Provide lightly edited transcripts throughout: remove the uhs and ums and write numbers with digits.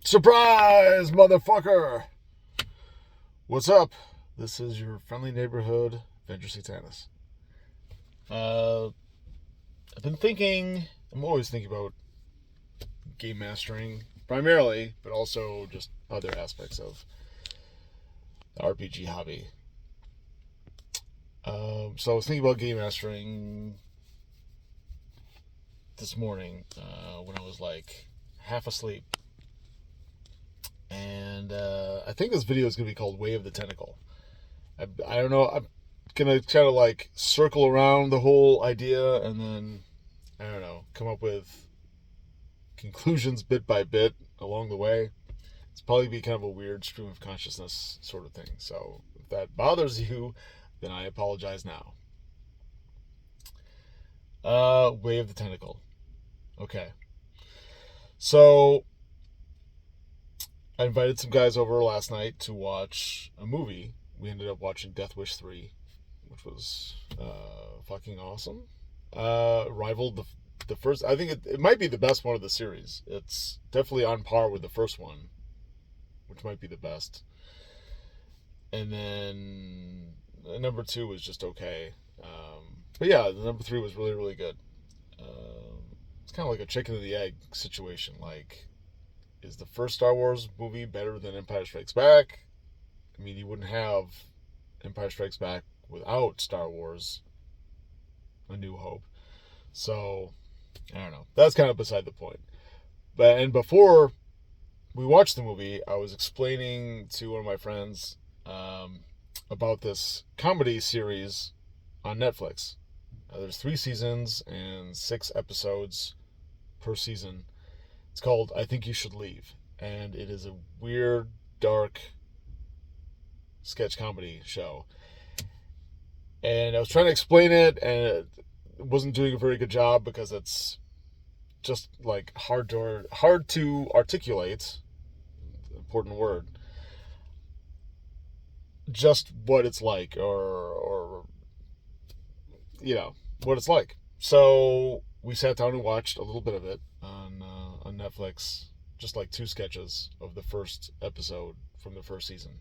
Surprise, motherfucker! What's up? This is your friendly neighborhood Venger Satanis. I've been thinking, I'm always thinking about game mastering, primarily, but also just other aspects of the RPG hobby. So I was thinking about game mastering this morning when I was like half asleep. And I think this video is going to be called Way of the Tentacle. I don't know. I'm going to kind of like circle around the whole idea and then, I don't know, come up with conclusions bit by bit along the way. It's probably be kind of a weird stream of consciousness sort of thing. So if that bothers you, then I apologize now. Way of the Tentacle. Okay. So I invited some guys over last night to watch a movie. We ended up watching Death Wish 3, which was fucking awesome. Rivaled the first. I think it might be the best one of the series. It's definitely on par with the first one, which might be the best. And then number 2 was just okay. But yeah, the number 3 was really, really good. It's kind of like a chicken and the egg situation. Like, is the first Star Wars movie better than Empire Strikes Back? I mean, you wouldn't have Empire Strikes Back without Star Wars A New Hope. So, I don't know. That's kind of beside the point. And before we watched the movie, I was explaining to one of my friends about this comedy series on Netflix. There's 3 seasons and 6 episodes per season. It's called I Think You Should Leave. And it is a weird, dark sketch comedy show. And I was trying to explain it, and it wasn't doing a very good job because it's just like hard to articulate, important word, just what it's like, or you know, what it's like. So we sat down and watched a little bit of it on Netflix, just like 2 sketches of the first episode from the first season,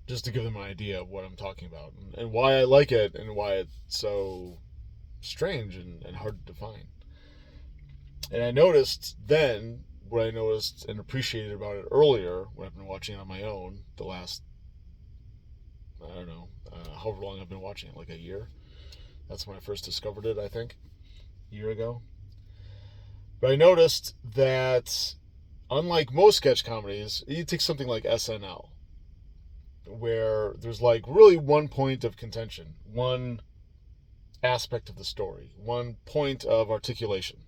just to give them an idea of what I'm talking about and why I like it and why it's so strange and hard to define. And I noticed then what I noticed and appreciated about it earlier when I've been watching it on my own the last, I don't know, however long I've been watching it, like a year. That's when I first discovered it, I think, a year ago. But I noticed that unlike most sketch comedies, you take something like SNL, where there's like really one point of contention, one aspect of the story, one point of articulation.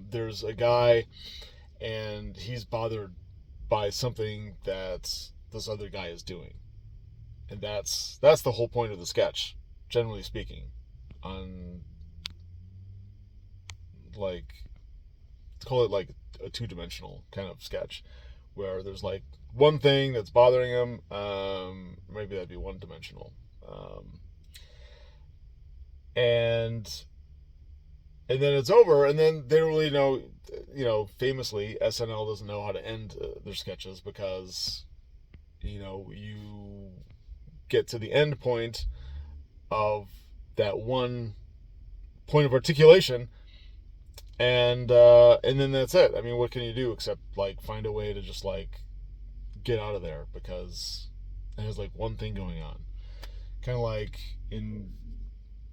There's a guy, and he's bothered by something that this other guy is doing, and that's the whole point of the sketch, generally speaking. On like, let's call it like a 2-dimensional kind of sketch, where there's like one thing that's bothering him. Maybe that'd be 1-dimensional. And then it's over, and then they don't really know. Famously, SNL doesn't know how to end their sketches because, you get to the end point of that one point of articulation, and then that's it. I mean, what can you do except like find a way to just like get out of there because it has like one thing going on, kind of like in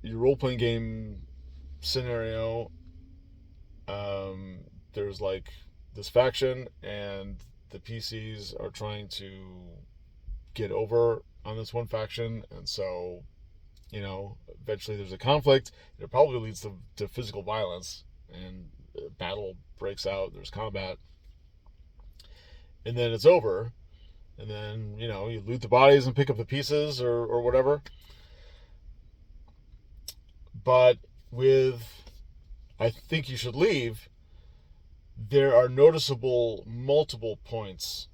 your role-playing game scenario. There's like this faction, and the PCs are trying to get over on this one faction, and so eventually there's a conflict. It probably leads to physical violence, and battle breaks out. There's combat, and then it's over, and then you loot the bodies and pick up the pieces or whatever. But with I Think You Should Leave, there are noticeable multiple points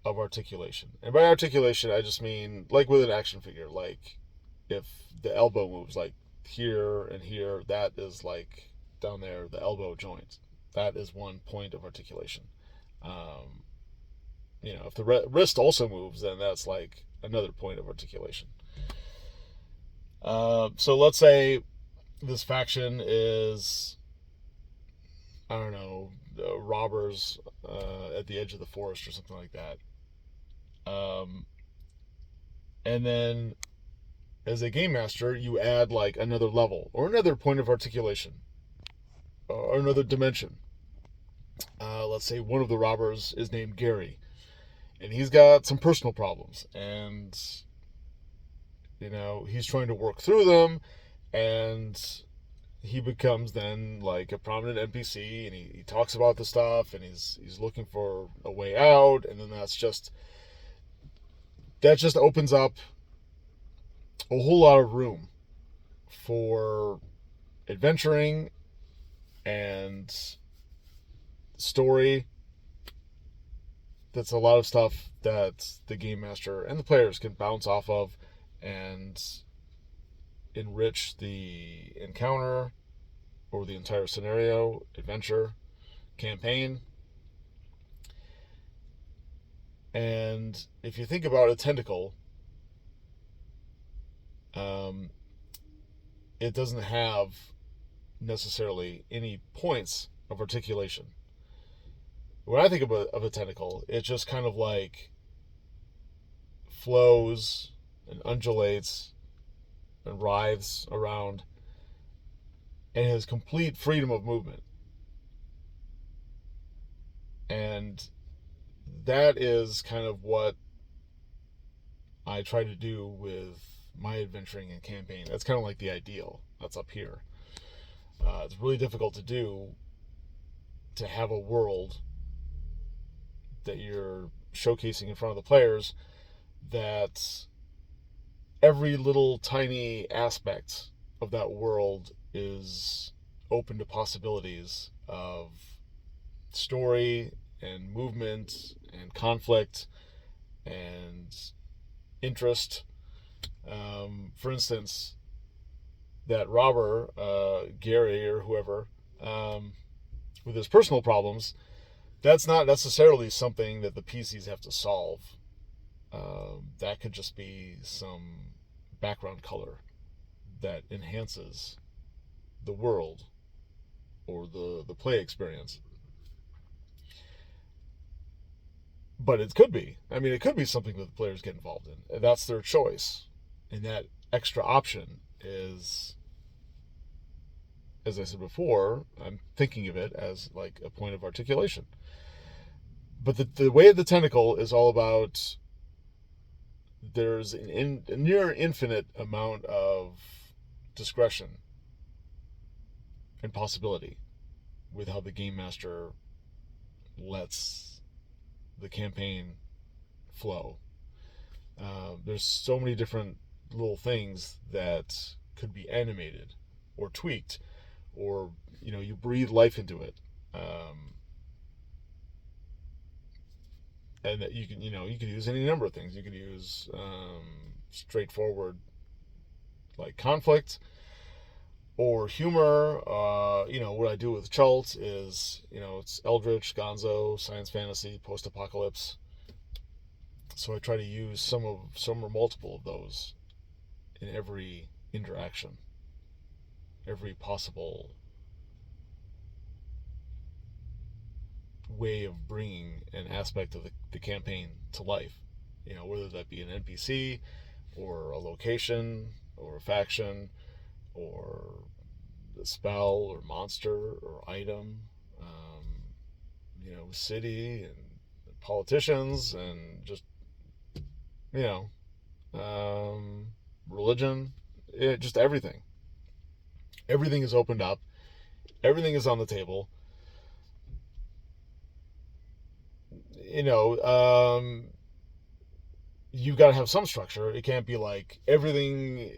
of articulation. And by articulation, I just mean like with an action figure. Like if the elbow moves like here and here, that is like down there, the elbow joint. That is one point of articulation. Um, if the wrist also moves, then that's like another point of articulation. So let's say this faction is, I don't know, robbers at the edge of the forest or something like that. And then as a game master, you add like another level or another point of articulation or another dimension. Let's say one of the robbers is named Gary, and he's got some personal problems, and he's trying to work through them, and he becomes then like a prominent NPC, and he talks about the stuff, and he's looking for a way out, and then that just opens up a whole lot of room for adventuring and story. That's a lot of stuff that the game master and the players can bounce off of and enrich the encounter or the entire scenario, adventure, campaign. And if you think about a tentacle, it doesn't have necessarily any points of articulation. When I think of a tentacle, it just kind of like flows and undulates and writhes around and has complete freedom of movement. And that is kind of what I try to do with my adventuring and campaign. That's kind of like the ideal. That's up here. It's really difficult to do, to have a world that you're showcasing in front of the players that every little tiny aspect of that world is open to possibilities of story and movement and conflict and interest. For instance, that robber, Gary or whoever, with his personal problems, that's not necessarily something that the PCs have to solve. That could just be some background color that enhances the world or the play experience. But it could be. It could be something that the players get involved in. And that's their choice. And that extra option is, as I said before, I'm thinking of it as like a point of articulation. But the way of the tentacle is all about, there's a near infinite amount of discretion and possibility with how the game master lets the campaign flow. There's so many different little things that could be animated or tweaked, or you breathe life into it, and that you can use any number of things. You could use straightforward like conflict or humor. What I do with Chult is, it's Eldritch, Gonzo, science fantasy, post-apocalypse. So I try to use some or multiple of those in every interaction, every possible way of bringing an aspect of the campaign to life. Whether that be an NPC or a location or a faction or a spell or monster or item, city and politicians and just, religion, just everything. Everything is opened up. Everything is on the table. You've got to have some structure. It can't be like everything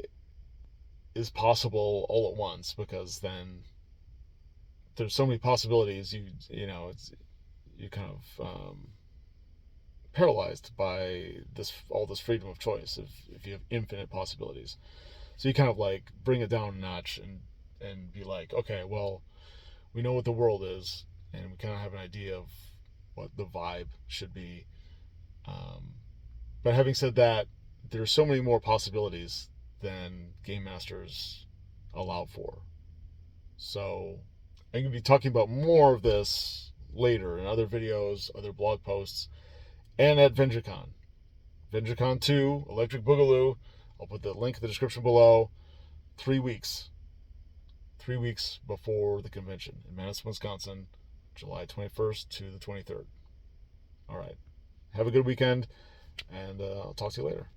is possible all at once, because then there's so many possibilities. You're kind of paralyzed by all this freedom of choice if you have infinite possibilities. So you kind of like bring it down a notch and be like, okay, well, we know what the world is, and we kind of have an idea of what the vibe should be. But having said that, there's so many more possibilities than game masters allow for. So I'm going to be talking about more of this later in other videos, other blog posts, and at VengerCon. VengerCon 2, Electric Boogaloo. I'll put the link in the description below. 3 weeks. 3 weeks before the convention in Madison, Wisconsin, July 21st to the 23rd. All right. Have a good weekend, and I'll talk to you later.